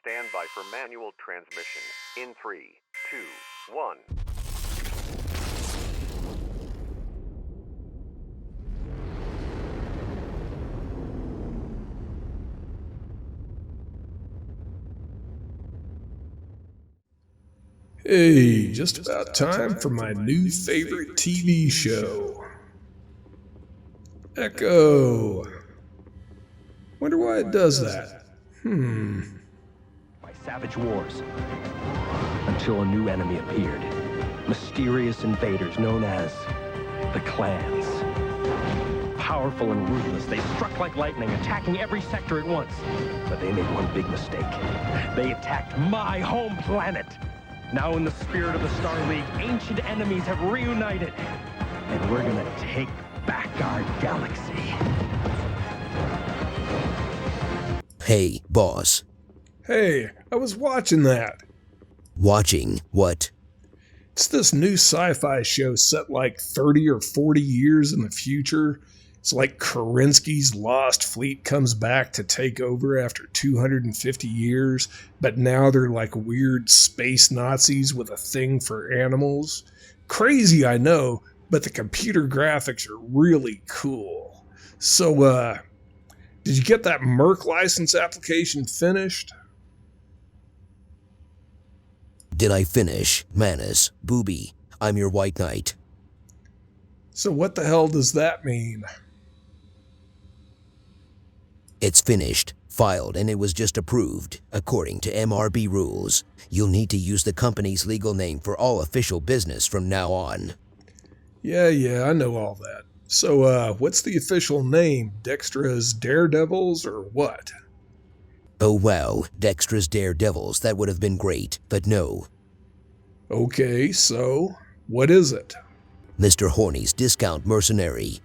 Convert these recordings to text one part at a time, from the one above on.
Stand by for manual transmission in 3, 2, 1. Hey, just about time for my new favorite TV show. Echo. Wonder why it does that. By savage wars, until a new enemy appeared. Mysterious invaders known as the clans. Powerful and ruthless, they struck like lightning, attacking every sector at once. But they made one big mistake. They attacked my home planet. Now in the spirit of the Star League, ancient enemies have reunited. And we're gonna take back our galaxy. Hey, boss. Hey, I was watching that. Watching what? It's this new sci-fi show set like 30 or 40 years in the future. It's like Kerensky's lost fleet comes back to take over after 250 years, but now they're like weird space Nazis with a thing for animals. Crazy, I know, but the computer graphics are really cool. So, did you get that Merc license application finished? Did I finish? Manus, Booby, I'm your White Knight. So what the hell does that mean? It's finished, filed, and it was just approved. According to MRB rules, you'll need to use the company's legal name for all official business from now on. Yeah, I know all that. So, what's the official name? Dextra's Daredevils or what? Oh wow, Dextra's Daredevils, that would have been great, but no. Okay, so, what is it? Mr. Horny's Discount Mercenary.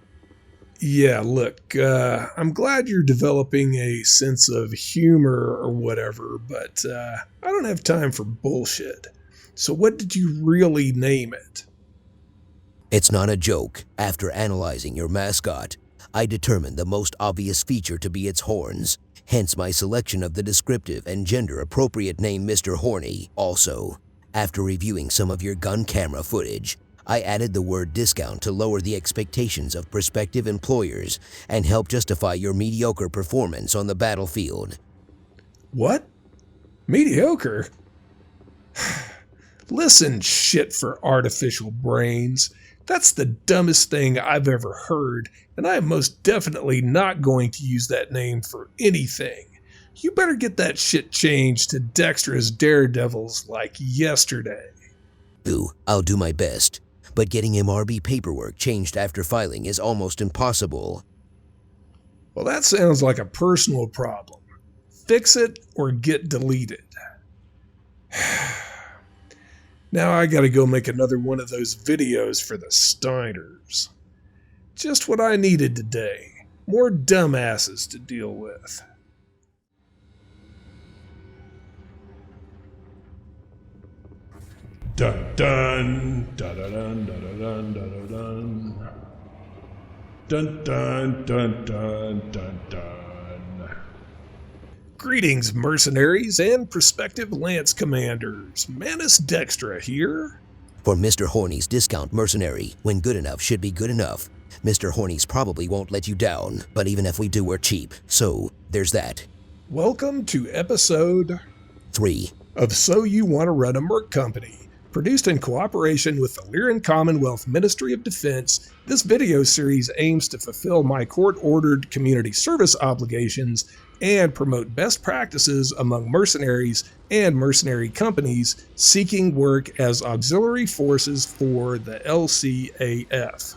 Yeah, look, I'm glad you're developing a sense of humor or whatever, but I don't have time for bullshit. So what did you really name it? It's not a joke. After analyzing your mascot, I determined the most obvious feature to be its horns, hence my selection of the descriptive and gender-appropriate name Mr. Horny. Also, after reviewing some of your gun camera footage, I added the word discount to lower the expectations of prospective employers and help justify your mediocre performance on the battlefield. What? Mediocre? Listen, shit for artificial brains. That's the dumbest thing I've ever heard, and I am most definitely not going to use that name for anything. You better get that shit changed to Dextra's Daredevils like yesterday. Ooh, I'll do my best. But getting MRB paperwork changed after filing is almost impossible. Well, that sounds like a personal problem. Fix it or get deleted. Now I gotta go make another one of those videos for the Steiners. Just what I needed today. More dumbasses to deal with. Dun dun dun dun dun dun dun dun dun dun dun dun dun dun. Greetings, mercenaries and prospective lance commanders. Manus Dextra here. For Mr. Horny's Discount Mercenary, when good enough should be good enough. Mr. Horny's probably won't let you down, but even if we do, we're cheap. So, there's that. Welcome to episode 3 of So You Want to Run a Merc Company. Produced in cooperation with the Lyran Commonwealth Ministry of Defense, this video series aims to fulfill my court-ordered community service obligations and promote best practices among mercenaries and mercenary companies seeking work as auxiliary forces for the LCAF.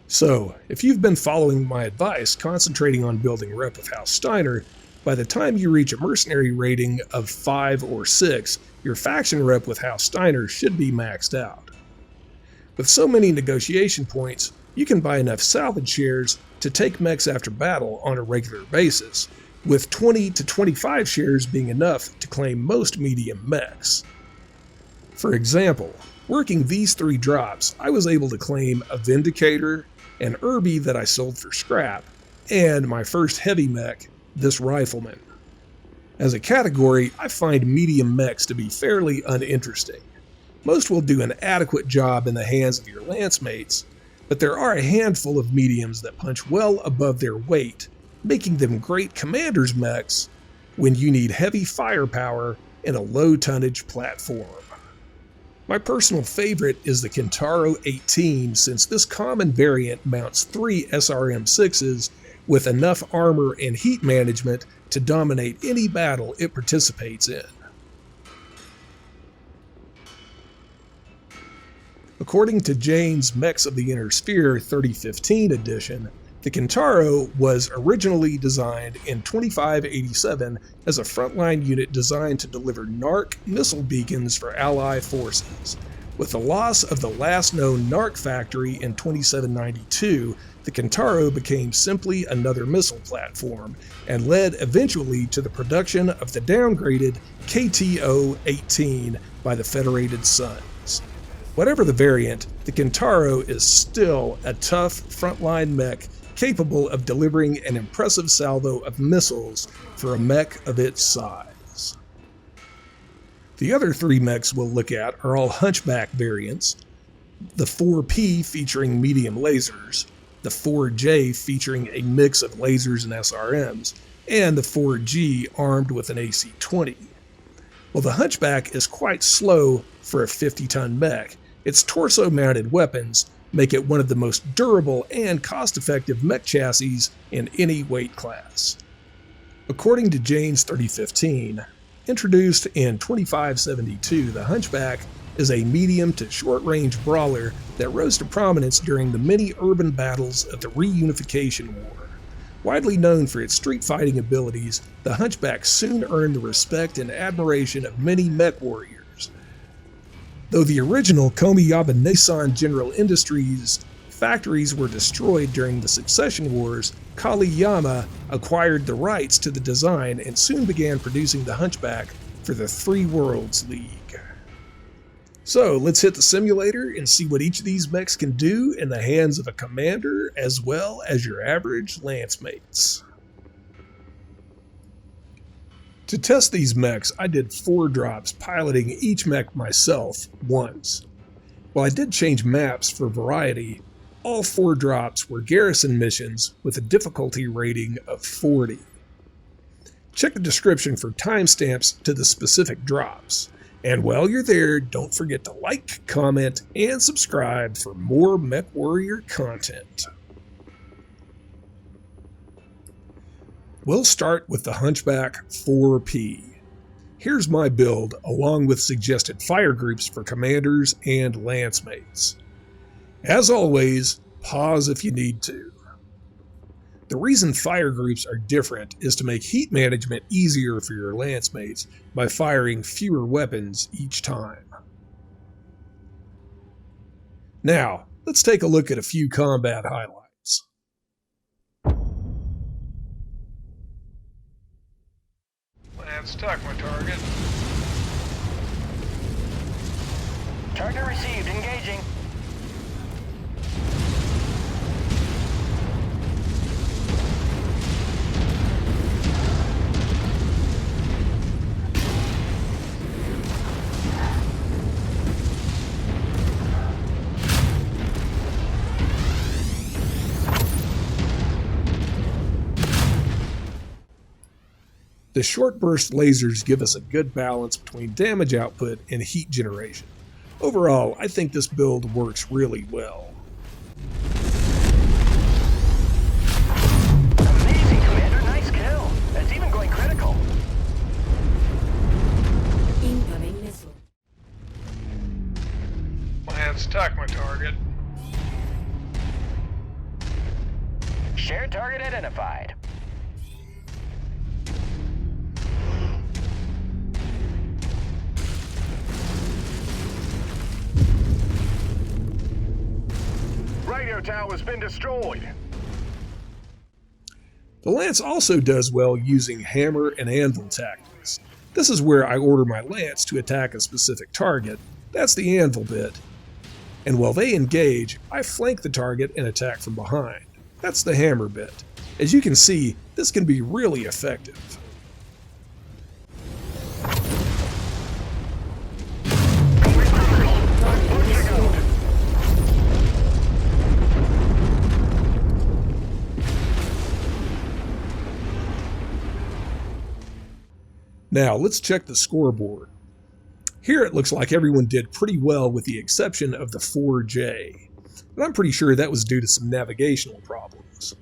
So, if you've been following my advice, concentrating on building rep with House Steiner, by the time you reach a mercenary rating of 5 or 6, your faction rep with House Steiner should be maxed out. With so many negotiation points, you can buy enough salvage shares to take mechs after battle on a regular basis, with 20 to 25 shares being enough to claim most medium mechs. For example, working these 3 drops, I was able to claim a Vindicator, an Irby that I sold for scrap, and my first heavy mech, this Rifleman. As a category, I find medium mechs to be fairly uninteresting. Most will do an adequate job in the hands of your lancemates, but there are a handful of mediums that punch well above their weight, making them great commander's mechs when you need heavy firepower in a low-tonnage platform. My personal favorite is the Kintaro 18, since this common variant mounts 3 SRM-6s with enough armor and heat management to dominate any battle it participates in. According to Jane's Mechs of the Inner Sphere 3015 edition, the Kintaro was originally designed in 2587 as a frontline unit designed to deliver NARC missile beacons for Ally forces. With the loss of the last known NARC factory in 2792, the Kintaro became simply another missile platform, and led eventually to the production of the downgraded KTO-18 by the Federated Suns. Whatever the variant, the Kintaro is still a tough frontline mech capable of delivering an impressive salvo of missiles for a mech of its size. The other 3 mechs we'll look at are all Hunchback variants, the 4P featuring medium lasers, the 4J featuring a mix of lasers and SRMs, and the 4G armed with an AC-20. While the Hunchback is quite slow for a 50-ton mech, its torso-mounted weapons make it one of the most durable and cost-effective mech chassis in any weight class. According to Jane's 3015, introduced in 2572, the Hunchback is a medium to short-range brawler that rose to prominence during the many urban battles of the Reunification War. Widely known for its street-fighting abilities, the Hunchback soon earned the respect and admiration of many MechWarriors. Though the original Komi-Yaba Nissan General Industries factories were destroyed during the Succession Wars, Kali-Yama acquired the rights to the design and soon began producing the Hunchback for the Three Worlds League. So let's hit the simulator and see what each of these mechs can do in the hands of a commander as well as your average lancemates. To test these mechs, I did 4 drops piloting each mech myself once. While I did change maps for variety, all 4 drops were garrison missions with a difficulty rating of 40. Check the description for timestamps to the specific drops. And while you're there, don't forget to like, comment, and subscribe for more MechWarrior content. We'll start with the Hunchback 4P. Here's my build, along with suggested fire groups for commanders and lancemates. As always, pause if you need to. The reason fire groups are different is to make heat management easier for your lancemates by firing fewer weapons each time. Now, let's take a look at a few combat highlights. Stuck my target. Target received. Engaging. The short burst lasers give us a good balance between damage output and heat generation. Overall, I think this build works really well. Amazing, Commander. Nice kill. It's even going critical. Incoming missile. My hand stuck my target. Shared target identified. Radio tower's been destroyed. The Lance also does well using hammer and anvil tactics. This is where I order my Lance to attack a specific target. That's the anvil bit. And while they engage, I flank the target and attack from behind. That's the hammer bit. As you can see, this can be really effective. Now, let's check the scoreboard. Here it looks like everyone did pretty well with the exception of the 4J, but I'm pretty sure that was due to some navigational problems.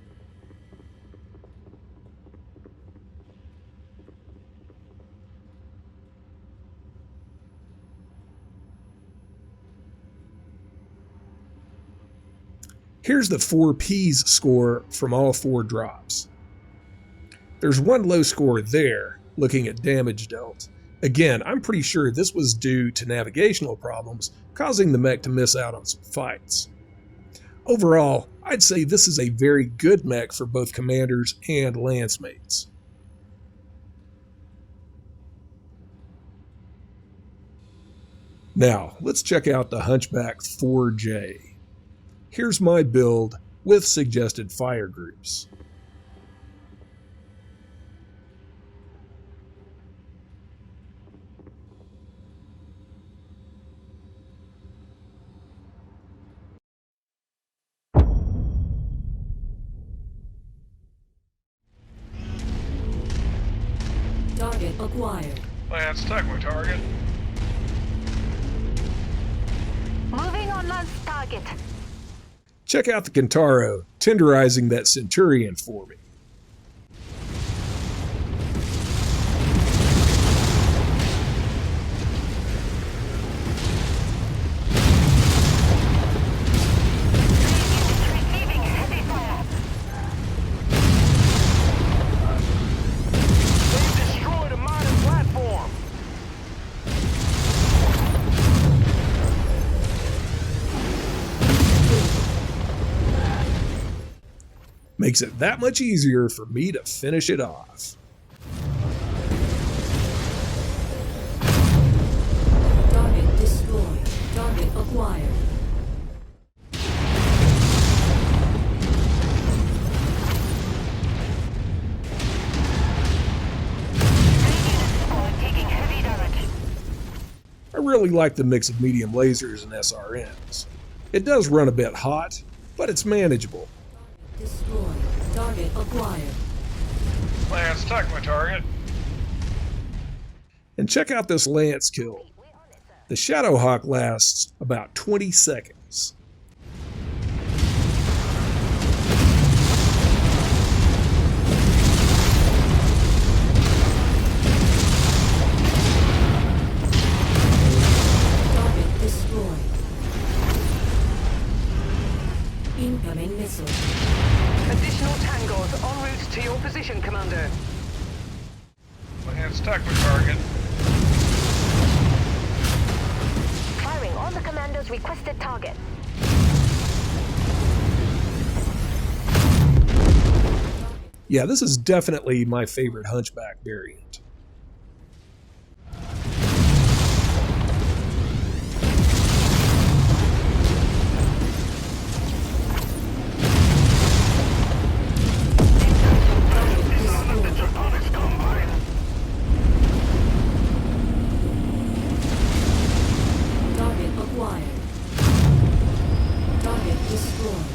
Here's the 4P's score from all 4 drops. There's one low score there, looking at damage dealt. Again, I'm pretty sure this was due to navigational problems, causing the mech to miss out on some fights. Overall, I'd say this is a very good mech for both commanders and lancemates. Now, let's check out the Hunchback 4J. Here's my build with suggested fire groups. Target acquired. LanceTech, my target. Moving on lance target. Check out the Kintaro tenderizing that Centurion for me. Receiving heavy fire. They've destroyed a mining platform. Makes it that much easier for me to finish it off. Target destroyed. Target acquired. Taking heavy damage. I really like the mix of medium lasers and SRMs. It does run a bit hot, but it's manageable. Destroyed. Target acquired. LanceTech, my target. And check out this lance kill. The Shadowhawk lasts about 20 seconds. Target destroyed. Incoming missile. Additional tangos en route to your position, Commander. LanceTech, my target. Firing on the commander's requested target. Yeah, this is definitely my favorite Hunchback variant. Target acquired. Target destroyed.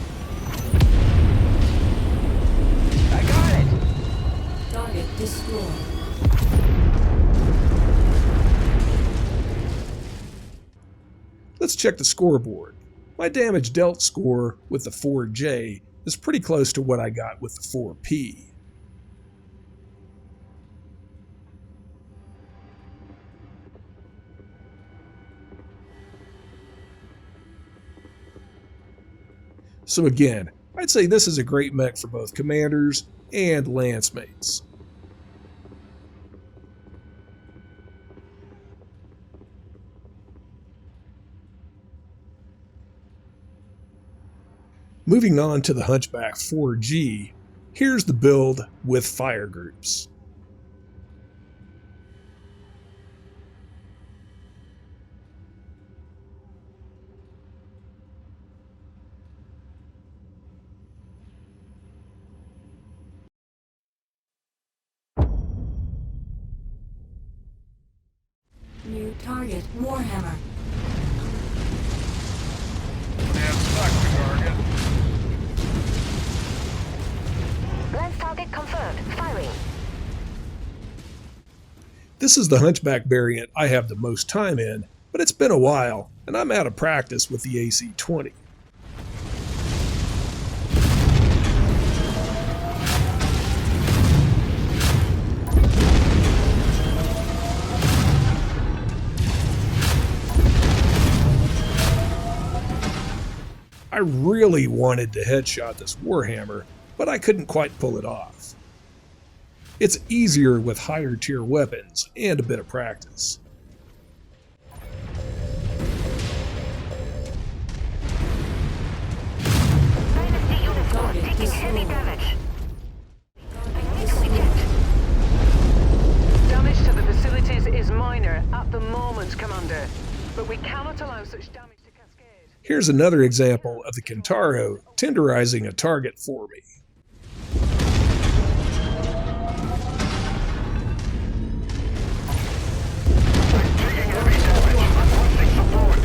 I got it. Target destroyed. Let's check the scoreboard. My damage dealt score with the 4J is pretty close to what I got with the 4P. So again, I'd say this is a great mech for both commanders and lancemates. Moving on to the Hunchback 4G, here's the build with fire groups. New target Warhammer. LanceTech, my target. Lance target confirmed. Firing. This is the Hunchback variant I have the most time in, but it's been a while, and I'm out of practice with the AC-20. I really wanted to headshot this Warhammer, but I couldn't quite pull it off. It's easier with higher tier weapons and a bit of practice. Target taking heavy damage. Damage to the facilities is minor at the moment, Commander. But we cannot allow such damage to cascade. Here's another example of the Kintaro tenderizing a target for me. Taking heavy damage. Requesting support.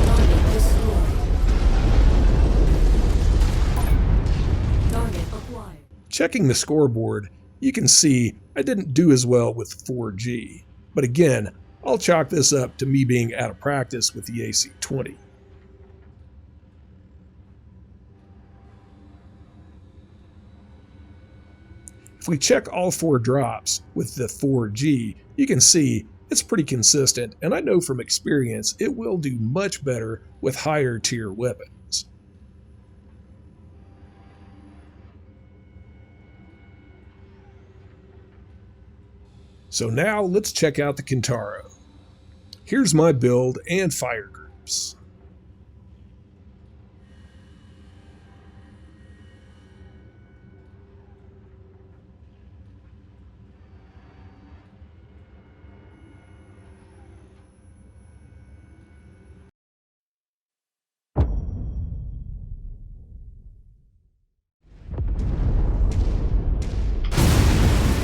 Target destroyed. Target acquired. Checking the scoreboard, you can see I didn't do as well with 4G, but again, I'll chalk this up to me being out of practice with the AC-20. If we check all 4 drops with the 4G, you can see it's pretty consistent, and I know from experience it will do much better with higher tier weapons. So now let's check out the Kintaro. Here's my build and fire groups.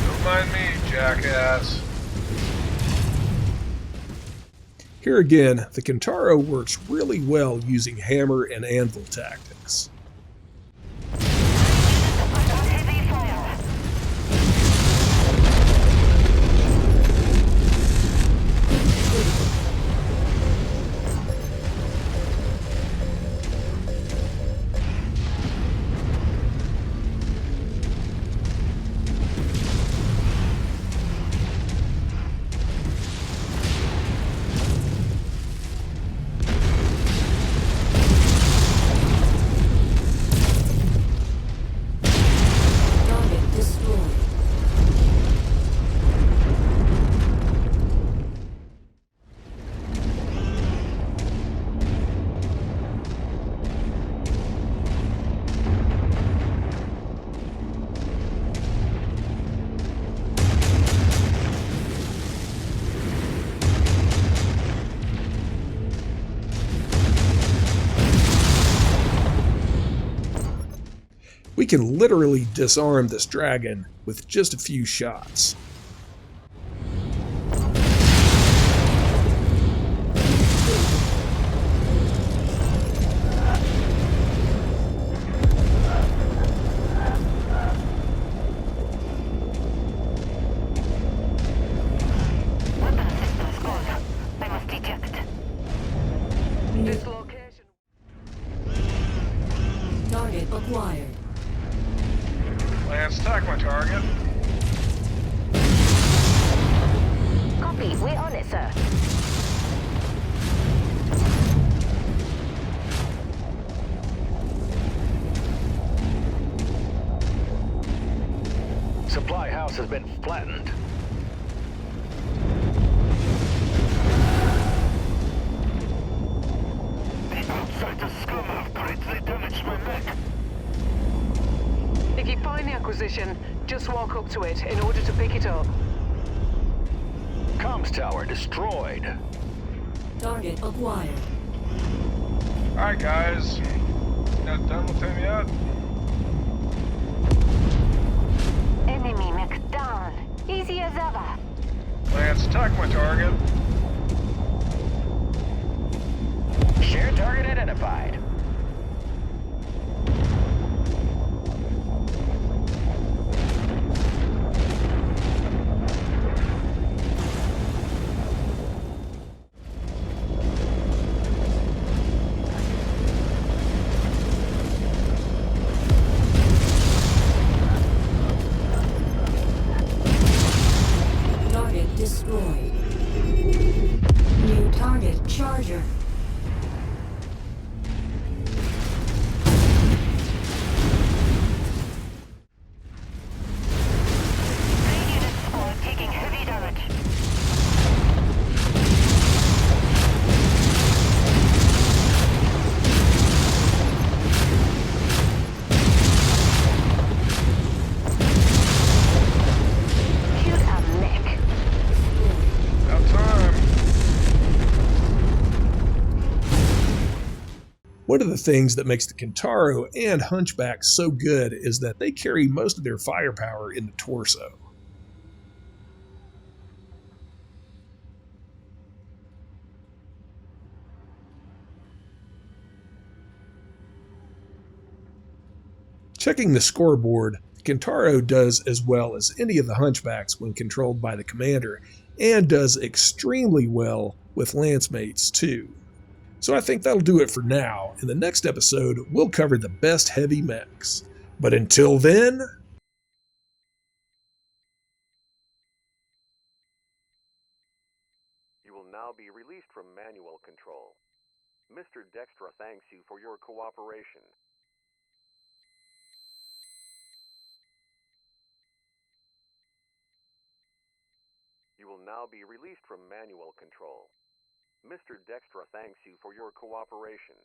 Don't mind me, jackass. Here again, the Kintaro works really well using hammer and anvil tactics. Heavy fire. Target destroyed. We can literally disarm this dragon with just a few shots. Weapon systems gone. I must detect. Dislocation. Target acquired. Lance Tech, my target. Copy. We're on it, sir. Supply house has been flattened. The outsider scum have greatly damaged my mech. If you find the acquisition. Just walk up to it in order to pick it up. Comms tower destroyed. Target acquired. Alright, guys. Not done with him yet? Enemy mech down. Easy as ever. Lance, attack my target. Shared target identified. Target destroyed. New target charger. Main unit squad taking heavy damage. Shoot a mech. About time. One of the things that makes the Kintaro and Hunchback so good is that they carry most of their firepower in the torso. Checking the scoreboard, the Kintaro does as well as any of the Hunchbacks when controlled by the commander, and does extremely well with lancemates too. So I think that'll do it for now. In the next episode, we'll cover the best heavy mechs. But until then, You will now be released from manual control. Mr. Dextra thanks you for your cooperation. You will now be released from manual control. Mr. Dextra thanks you for your cooperation.